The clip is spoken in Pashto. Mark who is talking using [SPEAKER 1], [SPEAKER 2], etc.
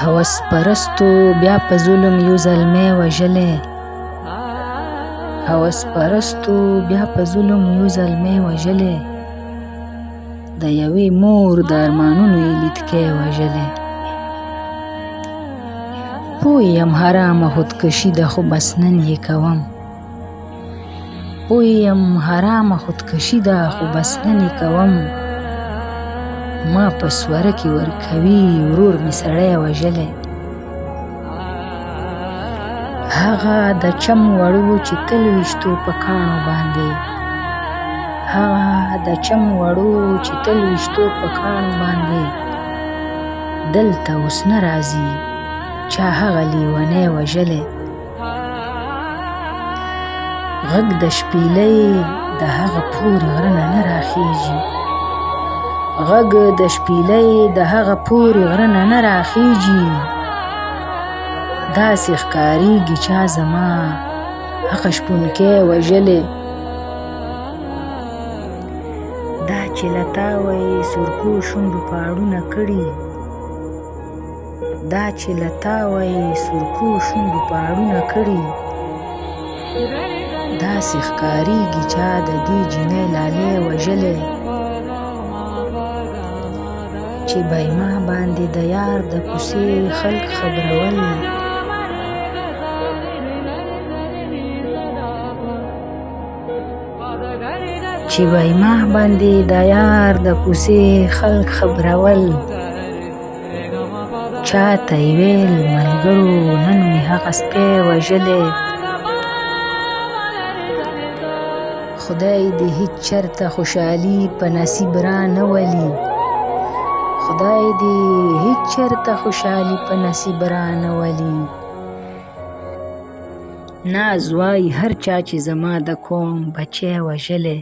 [SPEAKER 1] هوس پرستو بیا په ظلم یو زلمی وژلی هوس پرستو بیا په ظلم یو زلمی وژلی د یوې مور د ارمانونو یې لیدکی وژلی پوه یم حرامه خودکشي ده خو بس نن یې کوم پوه یم حرامه خودکشي ده خو بس نن یې کوم ما په سوره کې ورکوي ورور مې سړی وژلی هغه د چم وړو چې تل ویشتو په کاڼو باندې هغه د چم وړو چې تل ویشتو په کاڼو باندې دلته اوس نه راځي چا هغه لیونی وژلی غږ د شپېلۍ د هغه پورې غره نه نه راخیږي غږ د شپېلۍ د هغه پورې غره نه نه راخیږي داسې ښکارېږي چا زما هغه شپونکی وژلی دا چې له تا وی سرکو شونډو پاړونه کړي دا چې له تا وی سرکو شونډو پاړونه کړي داسې ښکارېږي چا د دې جینۍ لالې وژلی چې بایما باندې د یار د کوڅې خلک خبرول چې بایما باندې د یار د کوڅې خلک خبرول چاته یې ویل ملګرو نن مې هغه سپی وژلی خدای دې هېڅ چېرته خوشحالي په نصیب رانه ولي خدای دې هېڅ چېرته خوشحالي په نصیب رانه ولي ناز وایي هر چا چې زما د کوم بچی وژلی